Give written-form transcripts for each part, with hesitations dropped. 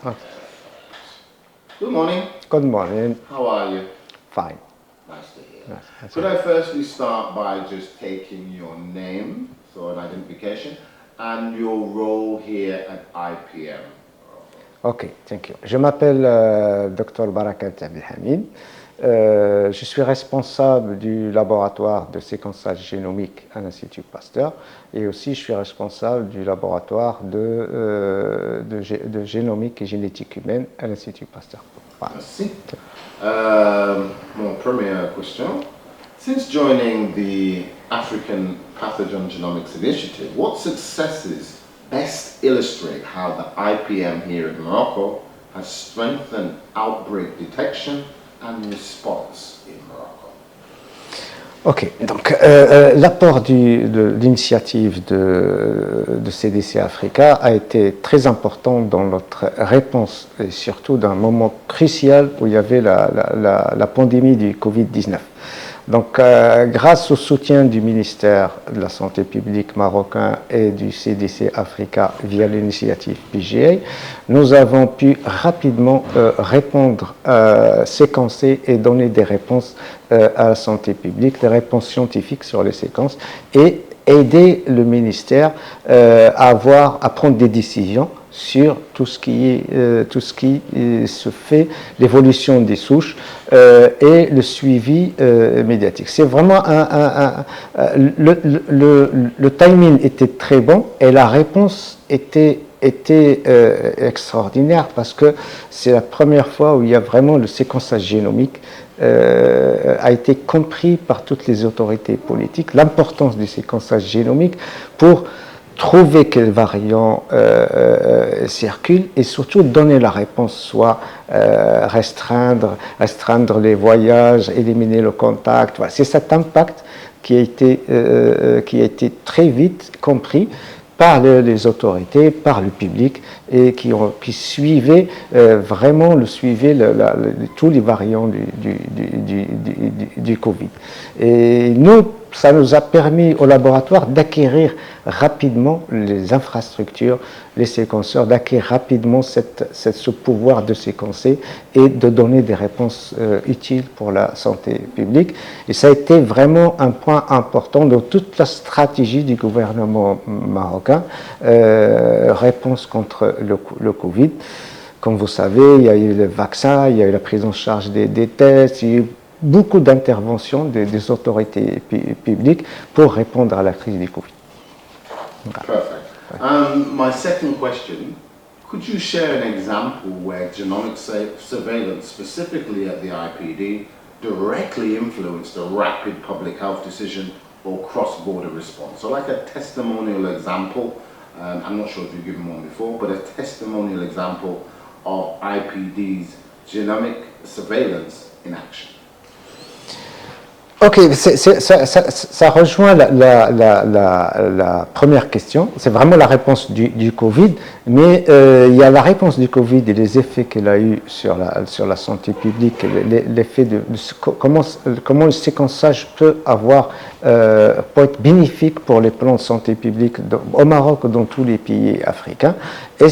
Oh, Good morning. good morning. How are you? Fine. Nice to hear. Yes, Could I firstly start by just taking your name, so an identification, and your role here at IPM? Ok, thank you. Je m'appelle Dr Barakat Abdelhamid. Je suis responsable du laboratoire de séquençage génomique à l'Institut Pasteur et aussi je suis responsable du laboratoire de génomique et génétique humaine à l'Institut Pasteur. Voilà. Merci. Mon premier question. Since joining the African Pathogen Genomics Initiative, what successes best illustrate how the IPM here in Morocco has strengthened outbreak detection and response in Morocco? Ok, donc l'apport de l'initiative de CDC Africa a été très important dans notre réponse, et surtout dans un moment crucial où il y avait la pandémie du Covid-19. Donc, grâce au soutien du ministère de la Santé publique marocain et du CDC Africa via l'initiative PGA, nous avons pu rapidement répondre, séquencer et donner des réponses à la santé publique, des réponses scientifiques sur les séquences et aider le ministère à prendre des décisions sur tout ce qui se fait, l'évolution des souches et le suivi médiatique. C'est vraiment le timing était très bon et la réponse était extraordinaire parce que c'est la première fois où il y a vraiment le séquençage génomique a été compris par toutes les autorités politiques, l'importance du séquençage génomique pour trouver quels variants circulent et surtout donner la réponse, soit restreindre les voyages, éliminer le contact. Voilà. C'est cet impact qui a été très vite compris par les autorités, par le public et qui suivaient vraiment tous les variants du Covid. Et nous, ça nous a permis au laboratoire d'acquérir rapidement les infrastructures, les séquenceurs, d'acquérir rapidement ce pouvoir de séquencer et de donner des réponses utiles pour la santé publique. Et ça a été vraiment un point important dans toute la stratégie du gouvernement marocain, réponse contre le Covid. Comme vous savez, il y a eu le vaccin, il y a eu la prise en charge des tests, il y a eu beaucoup d'interventions des autorités publiques pour répondre à la crise du Covid. Perfect. My second question, could you share an example where genomic surveillance, specifically at the IPD, directly influenced a rapid public health decision or cross-border response? So like a testimonial example, I'm not sure if you've given one before, but a testimonial example of IPD's genomic surveillance in action. Ok, ça rejoint la première question. C'est vraiment la réponse du Covid, mais il y a la réponse du Covid et les effets qu'elle a eu sur la santé publique, l'effet de comment le séquençage peut être bénéfique pour les plans de santé publique au Maroc ou dans tous les pays africains. Et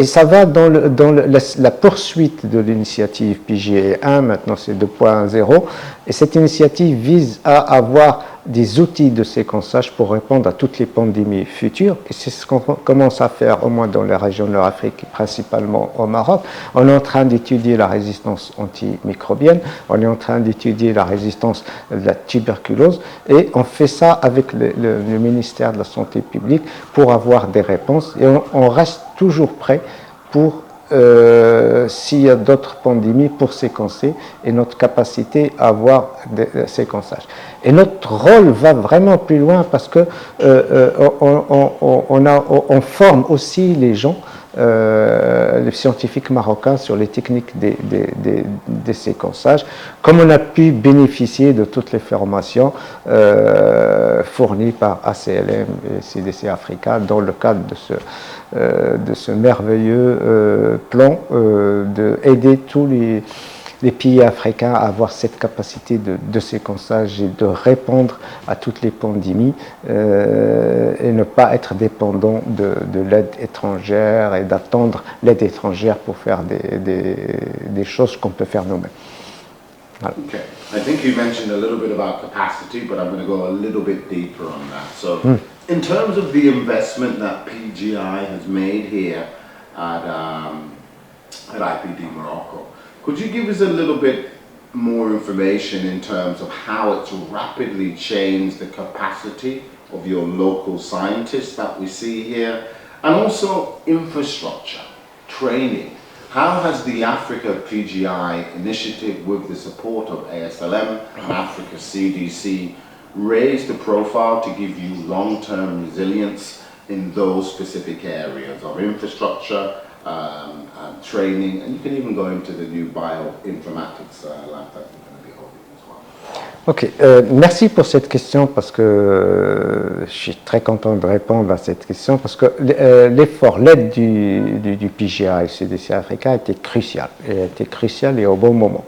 ça va dans la poursuite de l'initiative PGA 1, maintenant c'est 2.0, et cette initiative vise à avoir des outils de séquençage pour répondre à toutes les pandémies futures. Et c'est ce qu'on commence à faire au moins dans les régions de l'Afrique, principalement au Maroc. On est en train d'étudier la résistance antimicrobienne, on est en train d'étudier la résistance de la tuberculose, et on fait ça avec le ministère de la Santé publique pour avoir des réponses. Et on reste toujours prêt pour s'il y a d'autres pandémies pour séquencer et notre capacité à avoir des séquençages. Et notre rôle va vraiment plus loin parce que on forme aussi les gens, les scientifiques marocains sur les techniques des séquençages, comme on a pu bénéficier de toutes les formations fournies par ACLM et CDC Africa dans le cadre de ce merveilleux plan d'aider tous les pays africains à avoir cette capacité de séquençage et de répondre à toutes les pandémies et ne pas être dépendant de l'aide étrangère et d'attendre l'aide étrangère pour faire des choses qu'on peut faire nous-mêmes. Voilà. Okay. I think you mentioned a little bit about capacity, but I'm going to go a little bit deeper on that. So, in terms of the investment that PGI has made here at IPD Morocco, could you give us a little bit more information in terms of how it's rapidly changed the capacity of your local scientists that we see here, and also infrastructure, training? How has the Africa PGI initiative, with the support of ASLM and Africa CDC, raised the profile to give you long-term resilience in those specific areas of infrastructure, and training, and you can even go into the new bioinformatics lab that you're going to be holding as well. Ok, merci pour cette question parce que je suis très content de répondre à cette question parce que l'effort, l'aide du PGI et CDC Africa a été crucial et au bon moment.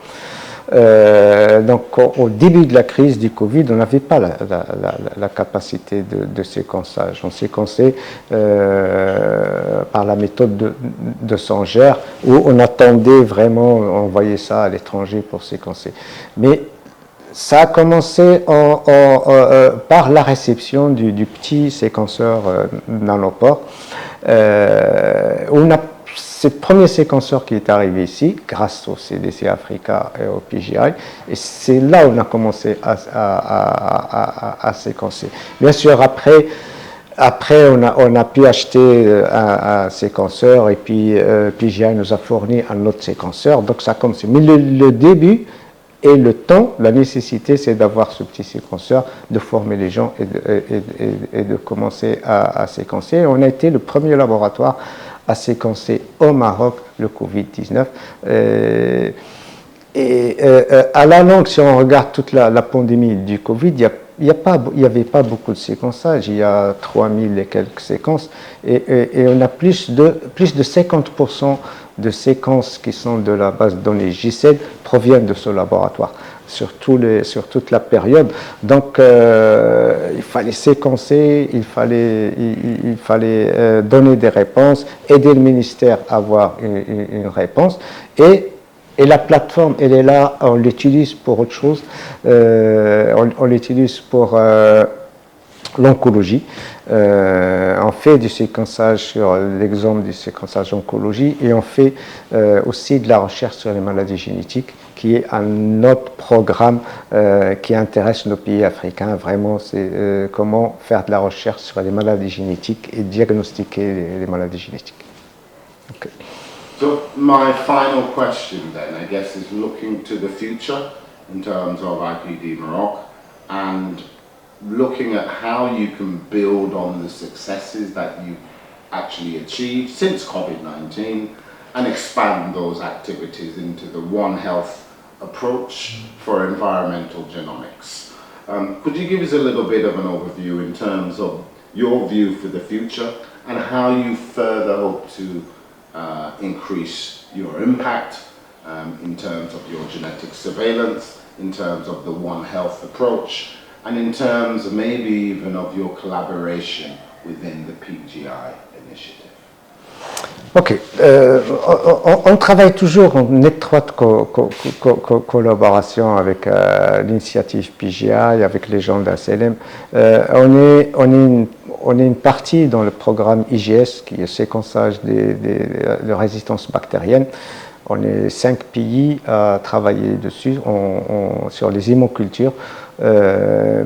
Donc au début de la crise du Covid, on n'avait pas la capacité de séquençage. On séquençait par la méthode de Sanger où on attendait vraiment, on envoyait ça à l'étranger pour séquencer. Mais ça a commencé par la réception du petit séquenceur Nanopore. C'est le premier séquenceur qui est arrivé ici, grâce au CDC Africa et au PGI, et c'est là où on a commencé à séquencer. Bien sûr, après on a pu acheter un séquenceur, et puis PGI nous a fourni un autre séquenceur, donc ça a commencé. Mais le début et le temps, la nécessité, c'est d'avoir ce petit séquenceur, de former les gens et de commencer à séquencer. On a été le premier laboratoire à séquencer au Maroc le Covid-19. À la longue, si on regarde toute la pandémie du Covid, il n'y avait pas beaucoup de séquençage, il y a 3000 et quelques séquences, et on a plus de 50% de séquences qui sont de la base de données JCED proviennent de ce laboratoire sur toute la période. Donc il fallait séquencer, il fallait donner des réponses, aider le ministère à avoir une réponse, et la plateforme, elle est là, on l'utilise pour autre chose, on l'utilise pour l'oncologie. On fait du séquençage sur l'exemple du séquençage oncologie, et on fait aussi de la recherche sur les maladies génétiques, qui est un autre programme qui intéresse nos pays africains. Vraiment, c'est comment faire de la recherche sur les maladies génétiques et diagnostiquer les maladies génétiques. Okay. So my final question then, I guess, is looking to the future in terms of IPD Morocco, and looking at how you can build on the successes that you've actually achieved since COVID-19 and expand those activities into the One Health approach for environmental genomics. Could you give us a little bit of an overview in terms of your view for the future and how you further hope to increase your impact in terms of your genetic surveillance, in terms of the One Health approach, and in terms maybe even of your collaboration within the PGI initiative? Ok, on travaille toujours en étroite collaboration avec l'initiative PGI, avec les gens d'ASLM. On est une partie dans le programme IGS, qui est le séquençage de résistance bactérienne. On est 5 pays à travailler dessus, sur les hémocultures,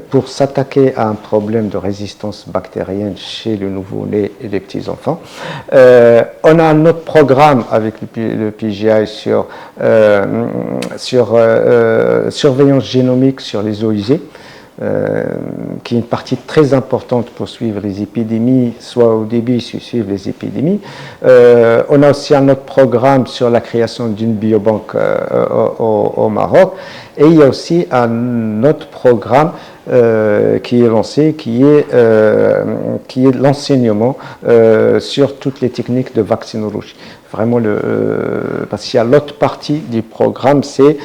pour s'attaquer à un problème de résistance bactérienne chez le nouveau-né et les petits-enfants. On a un autre programme avec le PGI sur surveillance génomique sur les eaux usées, qui est une partie très importante pour suivre les épidémies, soit au début, suivre les épidémies. On a aussi un autre programme sur la création d'une biobanque au Maroc, et il y a aussi un autre programme qui est lancé, qui est l'enseignement sur toutes les techniques de vaccinologie. Vraiment, parce qu'il y a l'autre partie du programme, c'est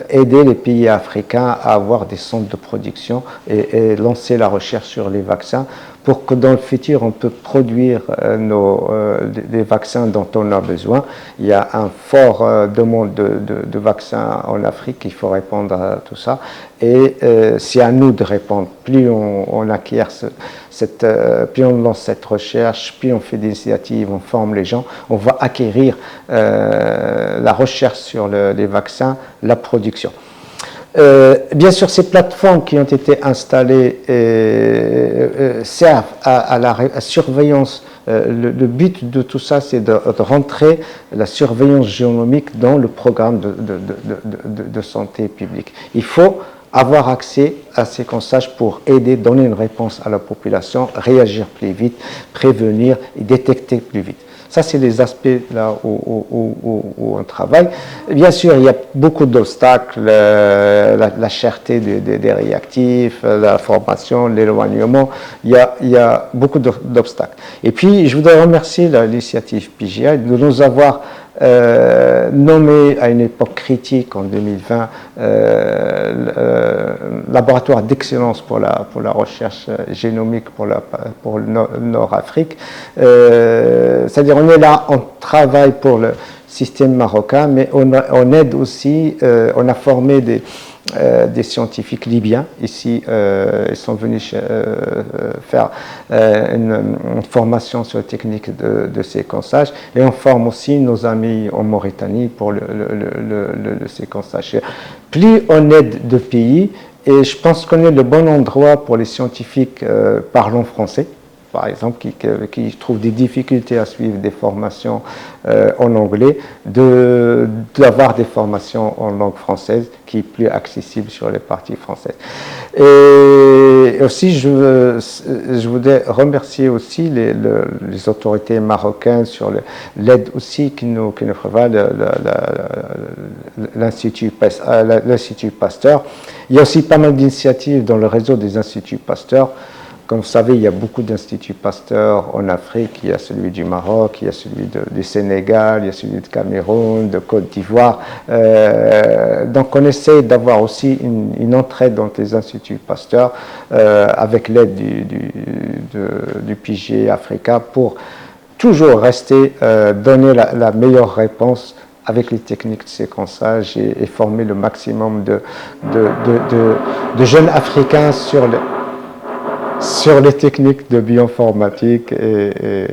aider les pays africains à avoir des centres de production et lancer la recherche sur les vaccins pour que dans le futur, on peut produire les vaccins dont on a besoin. Il y a un fort demande de vaccins en Afrique, il faut répondre à tout ça. Et c'est à nous de répondre. Plus on acquiert plus on lance cette recherche, plus on fait des initiatives, on forme les gens, on va acquérir la recherche sur les vaccins, la production. Bien sûr, ces plateformes qui ont été installées servent à la surveillance. Le but de tout ça, c'est de rentrer la surveillance génomique dans le programme de santé publique. Il faut avoir accès à ces séquençages pour aider, donner une réponse à la population, réagir plus vite, prévenir et détecter plus vite. Ça, c'est les aspects là où on travaille. Bien sûr, il y a beaucoup d'obstacles, la cherté des réactifs, la formation, l'éloignement. Il y a beaucoup d'obstacles. Et puis, je voudrais remercier l'initiative PGI de nous avoir nommé à une époque critique en 2020 laboratoire d'excellence pour la recherche génomique pour le Nord-Afrique. C'est-à-dire on est là, on travaille pour le système marocain, mais on aide aussi, on a formé des scientifiques libyens ici, ils sont venus faire une formation sur la technique de séquençage, et on forme aussi nos amis en Mauritanie pour le séquençage. Plus on aide de pays, et je pense qu'on est le bon endroit pour les scientifiques parlant français, par exemple, qui trouvent des difficultés à suivre des formations en anglais, d'avoir des formations en langue française qui est plus accessible sur les parties françaises. Et aussi, je voudrais remercier aussi les autorités marocaines sur l'aide aussi qui nous prévoit l'Institut Pasteur. Il y a aussi pas mal d'initiatives dans le réseau des Instituts Pasteur. Comme vous savez, il y a beaucoup d'instituts Pasteur en Afrique. Il y a celui du Maroc, il y a celui du Sénégal, il y a celui de Cameroun, de Côte d'Ivoire. Donc on essaie d'avoir aussi une entraide dans les instituts Pasteur avec l'aide du PGI Africa pour toujours rester, donner la meilleure réponse avec les techniques de séquençage et former le maximum de jeunes Africains sur les techniques de bioinformatique et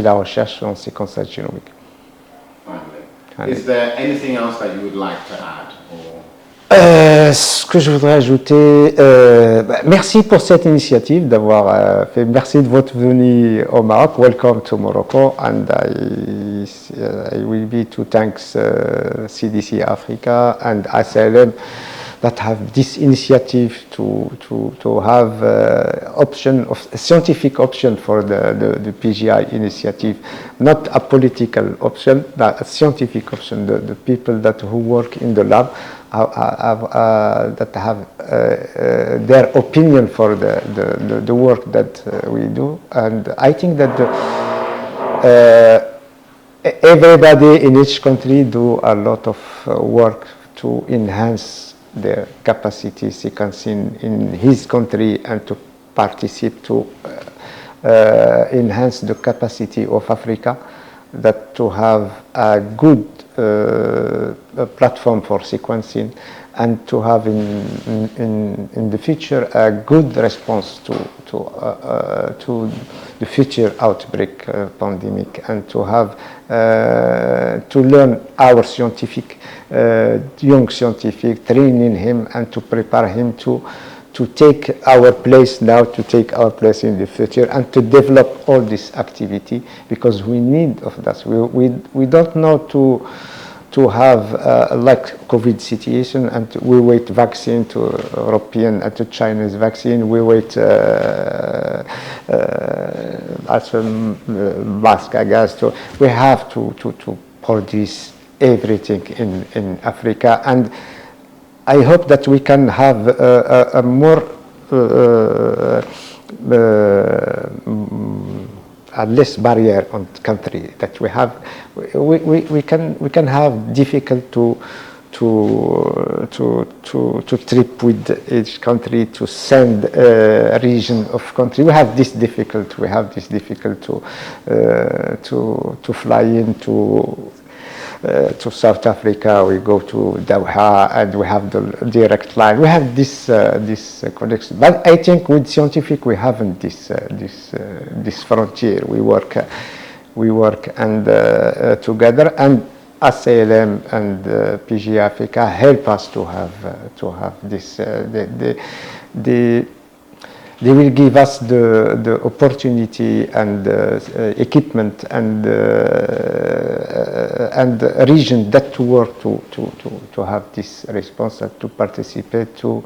la recherche en séquençage génomique. Finally, is there anything else that you would like to add? Ce que je voudrais ajouter, merci pour cette initiative d'avoir fait, merci de votre venue au Maroc. Welcome to Morocco, and I will be to thanks CDC Africa and ASLM that have this initiative to have scientific option for the PGI initiative, not a political option, but a scientific option. The people who work in the lab that have their opinion for the work that we do, and I think that everybody in each country do a lot of work to enhance their capacity sequencing in his country and to participate to enhance the capacity of Africa, that to have a good platform for sequencing and to have in the future a good response to the future outbreak pandemic, and to have to learn our scientific young scientific, training him and to prepare him to take our place now, to take our place in the future, and to develop all this activity, because we need of that. We don't know to have like COVID situation, and we wait vaccine to European and to Chinese vaccine. We wait as mask, I guess. We have to produce everything in Africa, and I hope that we can have a more a less barrier on country that we have. We can have difficult to trip with each country, to send a region of country. We have this difficult to fly to South Africa. We go to Doha and we have the direct line. We have this connection, but I think with scientific we haven't this frontier. We work and together, and ACLM and PG Africa help us to have this. They will give us the opportunity and equipment and region that to work to have this response and to participate, to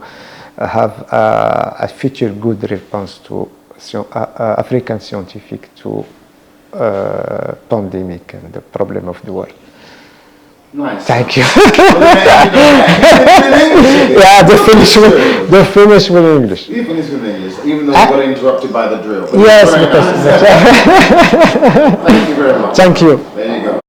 have a future good response to African scientific to pandemic and the problem of the world. Nice. Thank you. Yeah, they finish with English. You finish with English, even though you got interrupted by the drill. Yes, because Thank you very much. Thank you.